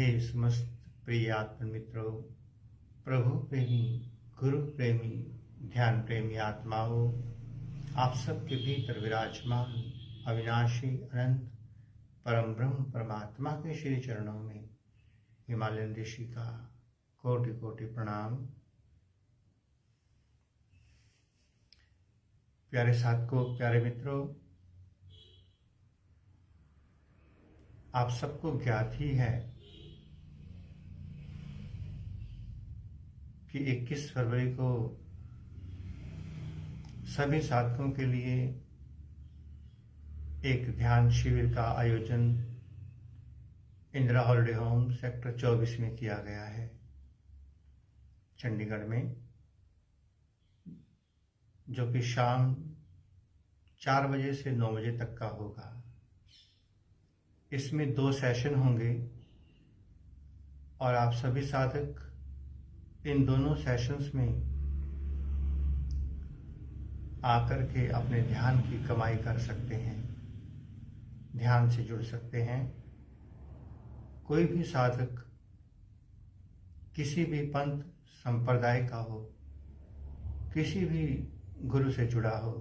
हे समस्त प्रिय आत्म मित्रों, प्रभु प्रेमी, गुरु प्रेमी, ध्यान प्रेमी आत्माओं, आप सबके भीतर विराजमान अविनाशी अनंत परम ब्रह्म परमात्मा के श्री चरणों में हिमालयन ऋषि का कोटि कोटि प्रणाम। प्यारे साधकों, प्यारे मित्रों, आप सबको ज्ञात ही है कि 21 फरवरी को सभी साधकों के लिए एक ध्यान शिविर का आयोजन इंदिरा हॉलिडे होम सेक्टर 24 में किया गया है, चंडीगढ़ में, जो कि शाम 4 बजे से 9 बजे तक का होगा। इसमें 2 सेशन होंगे और आप सभी साधक इन दोनों सेशंस में आकर के अपने ध्यान की कमाई कर सकते हैं, ध्यान से जुड़ सकते हैं। कोई भी साधक किसी भी पंथ संप्रदाय का हो, किसी भी गुरु से जुड़ा हो,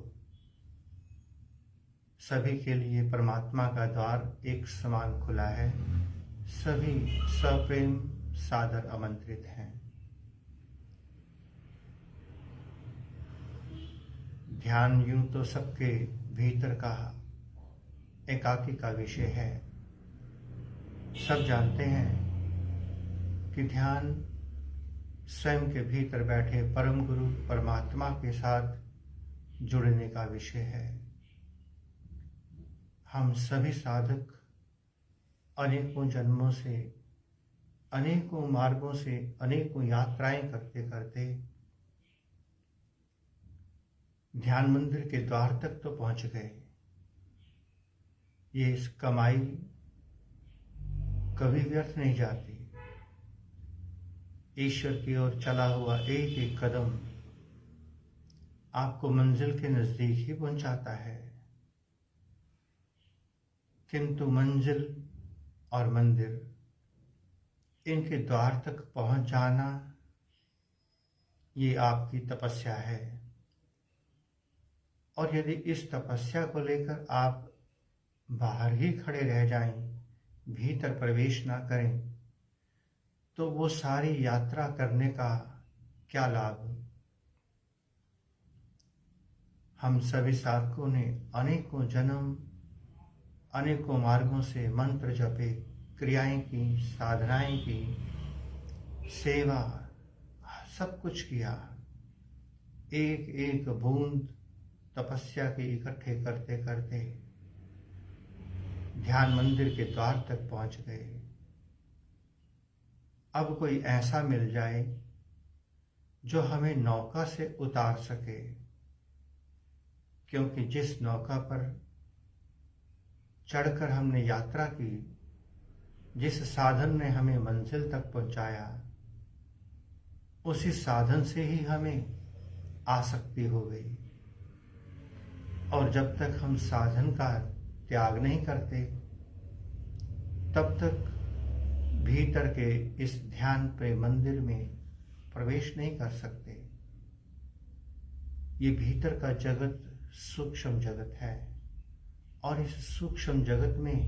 सभी के लिए परमात्मा का द्वार एक समान खुला है। सभी सप्रेम सादर आमंत्रित हैं। ध्यान यूं तो सबके भीतर का एकाकी का विषय है। सब जानते हैं कि ध्यान स्वयं के भीतर बैठे परम गुरु परमात्मा के साथ जुड़ने का विषय है। हम सभी साधक अनेकों जन्मों से, अनेकों मार्गों से, अनेकों यात्राएं करते करते ध्यान मंदिर के द्वार तक तो पहुंच गए। ये इस कमाई कभी व्यर्थ नहीं जाती। ईश्वर की ओर चला हुआ एक एक कदम आपको मंजिल के नजदीक ही पहुंचाता है, किंतु मंजिल और मंदिर, इनके द्वार तक पहुंच जाना, ये आपकी तपस्या है। और यदि इस तपस्या को लेकर आप बाहर ही खड़े रह जाएं, भीतर प्रवेश ना करें, तो वो सारी यात्रा करने का क्या लाभ। हम सभी साधकों ने अनेकों जन्म, अनेकों मार्गों से मंत्र जपे, क्रियाएं की, साधनाएं की, सेवा, सब कुछ किया। एक एक बूंद तपस्या के इकट्ठे करते करते ध्यान मंदिर के द्वार तक पहुंच गए। अब कोई ऐसा मिल जाए जो हमें नौका से उतार सके, क्योंकि जिस नौका पर चढ़कर हमने यात्रा की, जिस साधन ने हमें मंजिल तक पहुंचाया, उसी साधन से ही हमें आसक्ति हो गई। और जब तक हम साधन का त्याग नहीं करते, तब तक भीतर के इस ध्यान प्रेम मंदिर में प्रवेश नहीं कर सकते। ये भीतर का जगत सूक्ष्म जगत है, और इस सूक्ष्म जगत में,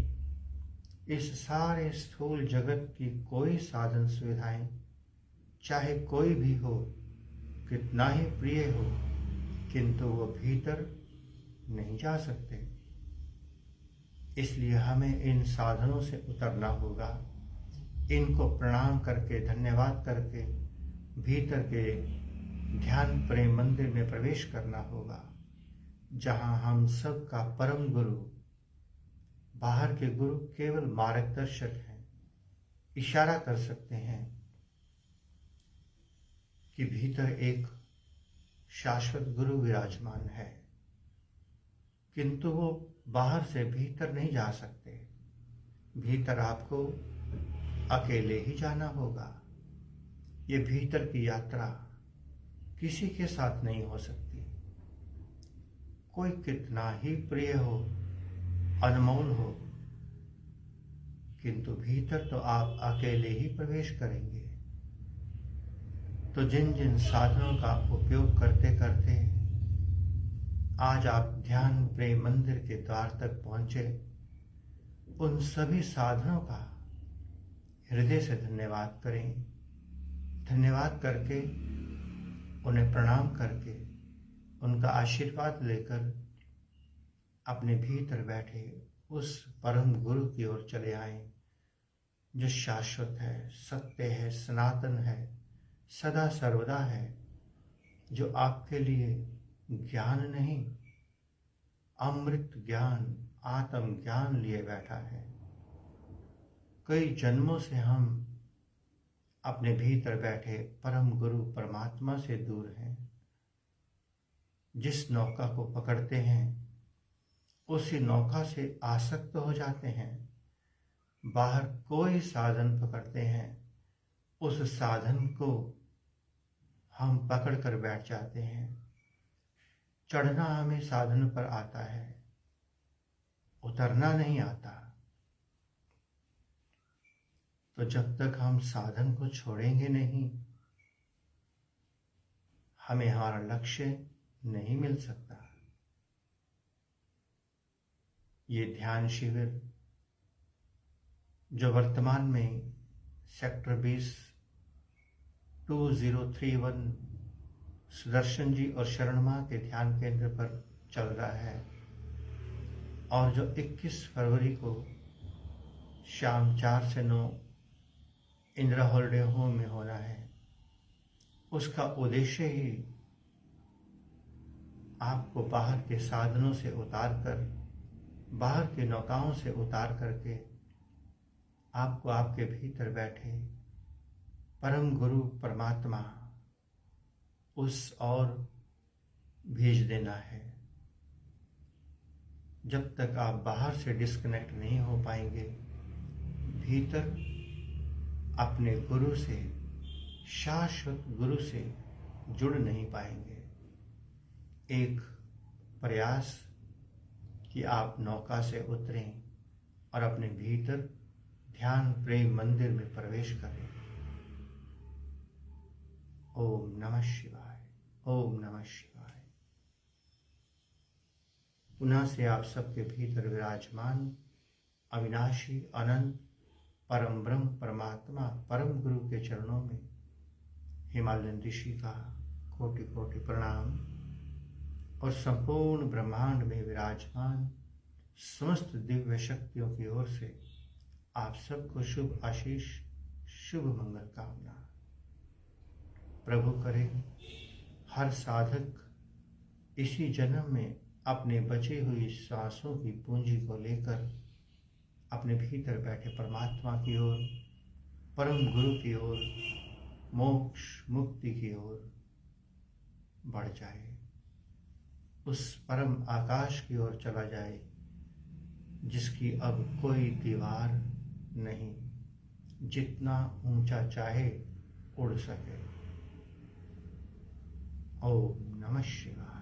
इस सारे स्थूल जगत की कोई साधन सुविधाएं, चाहे कोई भी हो, कितना ही प्रिय हो, किंतु वो भीतर नहीं जा सकते। इसलिए हमें इन साधनों से उतरना होगा, इनको प्रणाम करके, धन्यवाद करके भीतर के ध्यान प्रेम मंदिर में प्रवेश करना होगा, जहां हम सब का परम गुरु, बाहर के गुरु केवल मार्गदर्शक हैं, इशारा कर सकते हैं कि भीतर एक शाश्वत गुरु विराजमान है, किंतु वो बाहर से भीतर नहीं जा सकते। भीतर आपको अकेले ही जाना होगा। ये भीतर की यात्रा किसी के साथ नहीं हो सकती। कोई कितना ही प्रिय हो, अनमोल हो, किंतु भीतर तो आप अकेले ही प्रवेश करेंगे। तो जिन जिन साधनों का उपयोग करते करते आज आप ध्यान प्रेम मंदिर के द्वार तक पहुंचे, उन सभी साधनों का हृदय से धन्यवाद करें। धन्यवाद करके, उन्हें प्रणाम करके, उनका आशीर्वाद लेकर अपने भीतर बैठे उस परम गुरु की ओर चले आए, जो शाश्वत है, सत्य है, सनातन है, सदा सर्वदा है, जो आपके लिए ज्ञान नहीं, अमृत ज्ञान, आत्म ज्ञान लिए बैठा है। कई जन्मों से हम अपने भीतर बैठे परम गुरु परमात्मा से दूर हैं। जिस नौका को पकड़ते हैं उसी नौका से आसक्त हो जाते हैं। बाहर कोई साधन पकड़ते हैं, उस साधन को हम पकड़ कर बैठ जाते हैं। चढ़ना हमें साधन पर आता है, उतरना नहीं आता। तो जब तक हम साधन को छोड़ेंगे नहीं, हमें हमारा लक्ष्य नहीं मिल सकता। ये ध्यान शिविर जो वर्तमान में सेक्टर 20 2031 सुदर्शन जी और शरण मां के ध्यान केंद्र पर चल रहा है, और जो 21 फरवरी को शाम 4 से 9 इंदिरा हॉलिडे होम में होना है, उसका उद्देश्य ही आपको बाहर के साधनों से उतार कर, बाहर की नौकाओं से उतार करके आपको आपके भीतर बैठे परम गुरु परमात्मा उस और भेज देना है। जब तक आप बाहर से डिस्कनेक्ट नहीं हो पाएंगे, भीतर अपने गुरु से, शाश्वत गुरु से जुड़ नहीं पाएंगे। एक प्रयास कि आप नौका से उतरें और अपने भीतर ध्यान प्रेम मंदिर में प्रवेश करें। ओम नमः शिवाय, ओम नमः शिवाय। पुनः से आप सबके भीतर विराजमान अविनाशी अनंत परम ब्रह्म परमात्मा परम गुरु के चरणों में हिमालयन ऋषि का कोटि कोटि प्रणाम, और संपूर्ण ब्रह्मांड में विराजमान समस्त दिव्य शक्तियों की ओर से आप सबको शुभ आशीष, शुभ मंगल कामना। प्रभु करे हर साधक इसी जन्म में अपने बची हुई सांसों की पूंजी को लेकर अपने भीतर बैठे परमात्मा की ओर, परम गुरु की ओर, मोक्ष मुक्ति की ओर बढ़ जाए, उस परम आकाश की ओर चला जाए जिसकी अब कोई दीवार नहीं, जितना ऊंचा चाहे उड़ सके। ओम नमः शिवाय।